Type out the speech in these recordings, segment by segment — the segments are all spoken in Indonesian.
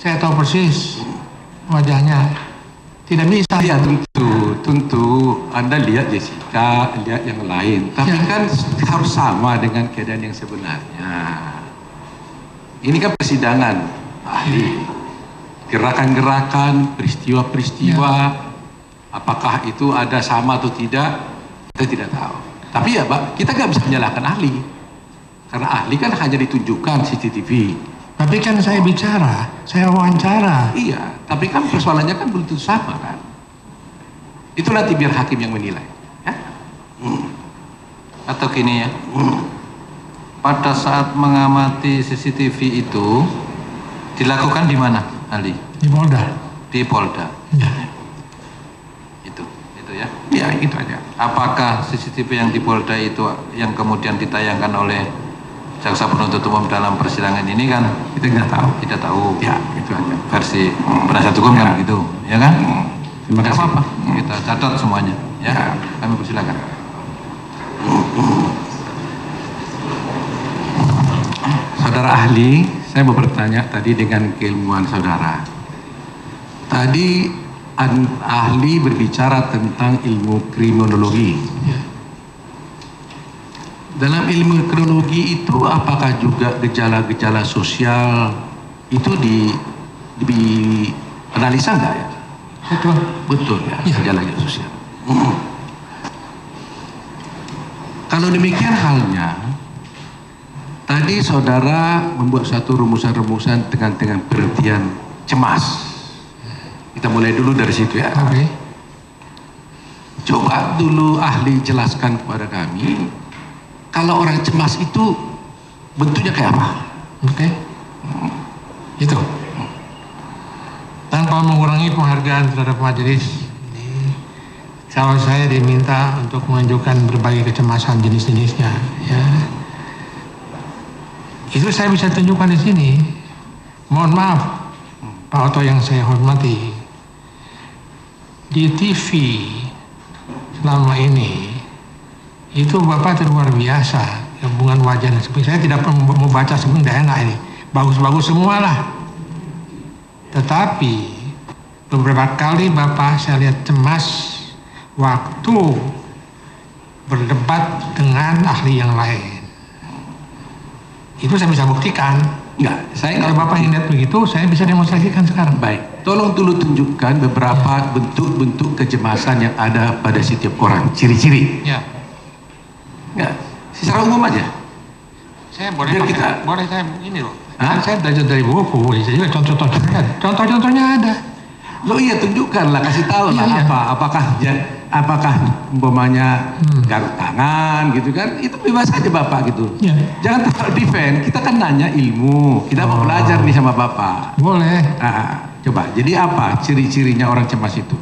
Saya tahu persis wajahnya. Tidak bisa. Ya tentu Anda lihat Jessica, lihat yang lain. Tapi kan harus sama dengan keadaan yang sebenarnya. Ini kan persidangan ahli. Gerakan-gerakan, peristiwa-peristiwa, apakah itu ada sama atau tidak, kita tidak tahu. Tapi ya Pak, kita nggak bisa menyalahkan ahli. Karena ahli kan hanya ditunjukkan CCTV. Tapi kan saya bicara, saya wawancara. Iya, tapi kan persoalannya kan belum tentu sama kan. Itu nanti biar hakim yang menilai. Ya? Atau gini ya, pada saat mengamati CCTV itu dilakukan di mana, Ali? Di Polda. Di Polda. Ya. Itu ya. Ya itu aja. Apakah CCTV yang di Polda itu yang kemudian ditayangkan oleh jaksa penuntut umum dalam persidangan ini kan Kita nggak tahu. tidak tahu. Ya itu aja. Versi penasihat hukum kan begitu, ya kan? Terima Nggak kasih. apa-apa, kita catat semuanya. Ya, Ya. kami persilakan. Saudara ahli, saya mau bertanya tadi dengan keilmuan saudara. Tadi ahli berbicara tentang ilmu kriminologi. Ya. Dalam ilmu kriminologi itu apakah juga gejala-gejala sosial itu dianalisa enggak ya? Betul. Betul ya, Ya. gejala-gejala sosial. Kalau demikian halnya, tadi saudara membuat satu rumusan-rumusan dengan pengertian cemas. Kita mulai dulu dari situ ya. Oke. Coba dulu ahli jelaskan kepada kami, kalau orang cemas itu bentuknya kayak apa? Oke. Itu. Tanpa mengurangi penghargaan terhadap majelis, kalau saya diminta untuk menunjukkan berbagai kecemasan jenis-jenisnya, ya, itu saya bisa tunjukkan di sini. Mohon maaf, Pak Oto yang saya hormati, di TV selama ini itu Bapak luar biasa gabungan wajah dan seperti saya tidak perlu membaca sebenarnya enak ini, bagus-bagus semua lah. Tetapi beberapa kali Bapak saya lihat cemas waktu berdebat dengan ahli yang lain. Itu saya bisa buktikan. Enggak, saya Kalau Bapak yang lihat begitu, saya bisa demonstrasikan sekarang. Baik, tolong dulu tunjukkan beberapa bentuk-bentuk kecemasan yang ada pada setiap orang, ciri-ciri. Ya, Enggak, secara umum aja. saya boleh Biar pakai, kita- boleh saya ini loh. Hah? Kan saya belajar dari buku, bisa juga contoh-contohnya ada. Contoh-contohnya ada. Lo iya tunjukkanlah, kasih tahu lah Iya, iya. apakah umpamanya garuk tangan gitu kan, itu bebas aja Bapak gitu. Iya. Jangan terlalu defend, kita kan nanya ilmu, kita mau belajar nih sama Bapak. Boleh. Coba, jadi apa ciri-cirinya orang cemas itu?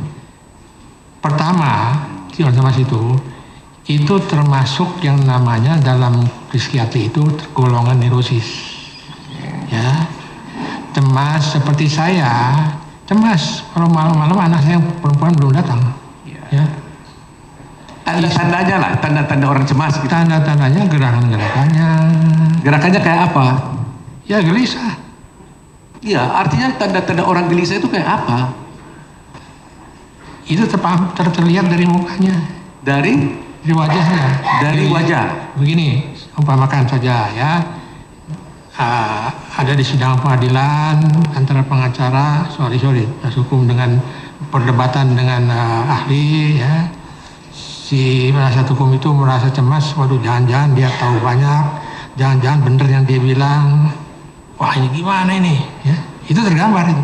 Pertama, si orang cemas itu termasuk yang namanya dalam psikiatri itu golongan neurosis. Ya, cemas seperti saya, cemas kalau malam-malam anak saya yang perempuan belum datang. Ya, Tanda-tandanya lah, tanda-tanda orang cemas gitu. tanda-tandanya gerakan-gerakannya, Gerakannya kayak apa? ya gelisah. Iya, artinya tanda-tanda orang gelisah itu kayak apa? Itu terlihat dari mukanya, Dari wajahnya. Dari Begini, wajah. Begini, umpamakan saja ya. Ada di sidang pengadilan antara pengacara, sorry, hukum dengan perdebatan dengan ahli ya. Si penasihat hukum itu merasa cemas, waduh jangan-jangan dia tahu banyak, jangan-jangan bener yang dia bilang. Wah ini gimana ini? Ya, itu tergambar itu.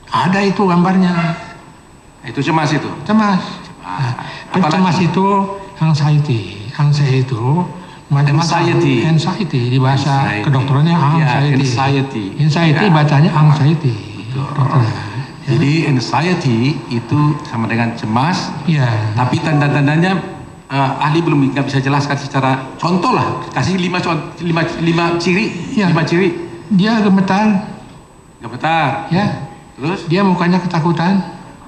Ada itu gambarnya. itu cemas itu. Cemas. Nah, apalagi? cemas itu anxiety itu Anxiety. di bahasa Anxiety. kedokterannya Anxiety. Anxiety Ya. bacanya anxiety. Betul. Dokternya. Ya. Jadi anxiety itu sama dengan cemas, Ya. tapi tanda-tandanya ahli belum nggak bisa jelaskan secara contoh lah. Kasih lima ciri, Ya. 5 ciri. Dia gemetar, Gemetar, ya. terus Dia mukanya ketakutan,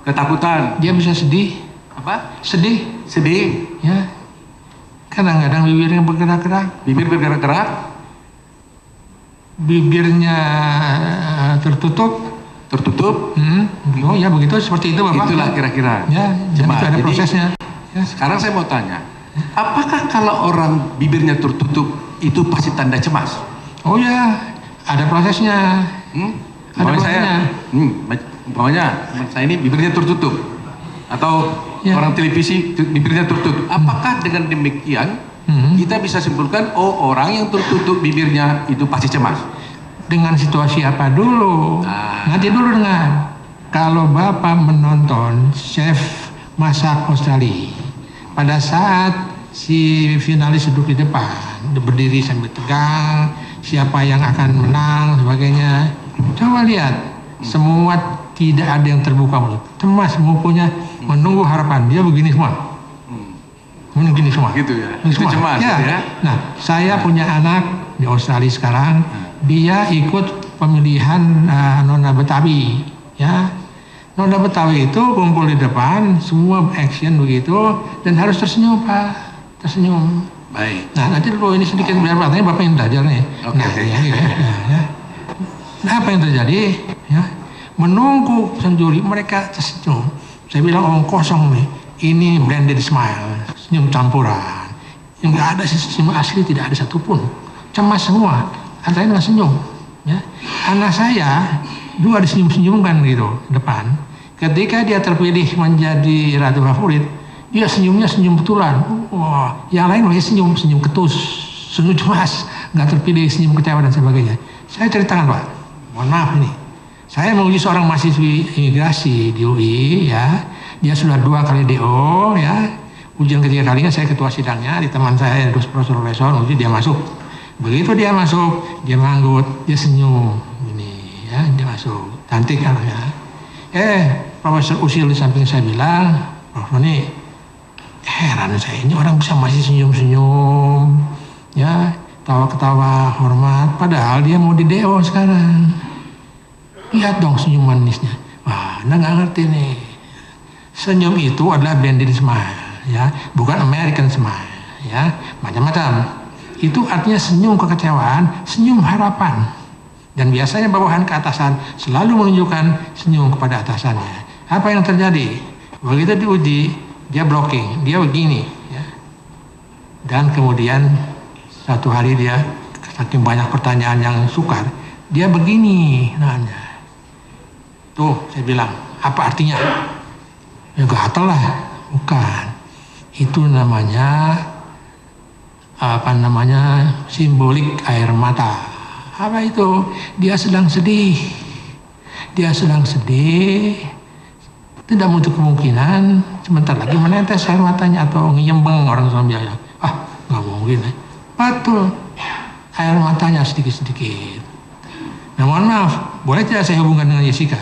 ketakutan, dia bisa sedih, apa? sedih, Sedih, ya. Kadang-kadang bibirnya bergerak-gerak, bibir bergerak-gerak, bibirnya tertutup, tertutup. Oh ya begitu, seperti itu Bapak. Itulah kira-kira. Ya, dan Jemaah. itu ada Jadi, prosesnya. Ya. sekarang saya mau tanya, apakah kalau orang bibirnya tertutup itu pasti tanda cemas? Oh ya, ada prosesnya. Ada Umpamanya prosesnya. umpamanya teman saya ini bibirnya tertutup, atau Ya. orang televisi bibirnya tertutup. Apakah dengan demikian kita bisa simpulkan, oh orang yang tertutup bibirnya itu pasti cemas? Dengan situasi apa dulu? Nanti dulu dengar. Kalau Bapak menonton chef masak Australia, pada saat si finalis duduk di depan, berdiri sambil tegang, siapa yang akan menang, sebagainya. Coba lihat, semua tidak ada yang terbuka mulut, cemas, mukunya menunggu harapan. Dia begini semua, begini semua. Gitu ya. Begini Itu semua. cemas, Ya. gitu ya. Nah, saya punya anak di Australia sekarang, dia ikut pemilihan Nona Betawi, ya. Nona Betawi itu kumpul di depan, semua action begitu, dan harus tersenyum Pak, tersenyum. Baik. Nah nanti dulu ini sedikit biar katanya Bapak yang belajar nih. Oke, Nah, oke. ya. Nah apa yang terjadi? Ya, menunggu senjuri mereka tersenyum. Saya bilang omong kosong nih, ini blended smile, senyum campuran. Yang nggak ada senyum asli, tidak ada satupun. Cemas semua, antara dengan senyum. Ya. Anak saya dua disenyum-senyumkan gitu depan. Ketika dia terpilih menjadi ratu favorit, dia senyumnya senyum betulan. Wah, yang lain lagi senyum ketus, senyum cemas, nggak terpilih, senyum kecewa dan sebagainya. Saya ceritakan Pak, mohon maaf ini. Saya menguji seorang mahasiswi imigrasi di UI, ya. Dia sudah 2 kali DO, ya. Ujian ketiga kalinya saya ketua sidangnya, di teman saya ada profesor, uji dia masuk. Begitu dia masuk, dia manggut, dia senyum, ini, ya, dia masuk, cantik anaknya. Profesor Usil di samping saya bilang, Prof Roni, heran saya, ini orang bisa masih senyum-senyum, ya, ketawa-ketawa, hormat, padahal dia mau di DO sekarang. Lihat dong senyum manisnya. Wah, Anda nggak ngerti nih. Senyum itu adalah blended smile, ya, bukan American smile, ya, macam-macam. Itu artinya senyum kekecewaan, senyum harapan. Dan biasanya bawahan ke atasan selalu menunjukkan senyum kepada atasannya. Apa yang terjadi? Begitu diuji, dia blocking, dia begini, ya. Dan kemudian satu hari dia saking banyak pertanyaan yang sukar, dia begini nanya. Tuh, saya bilang, apa artinya? Ya gatal lah, bukan. Itu namanya simbolik air mata. Apa itu? Dia sedang sedih. Dia sedang sedih. Tidak menutup kemungkinan sebentar lagi menetes air matanya atau ngeyembeng orang Sambia. Nggak mungkin. Betul. Air matanya sedikit-sedikit. Nah mohon maaf, boleh tidak saya hubungkan dengan Jessica?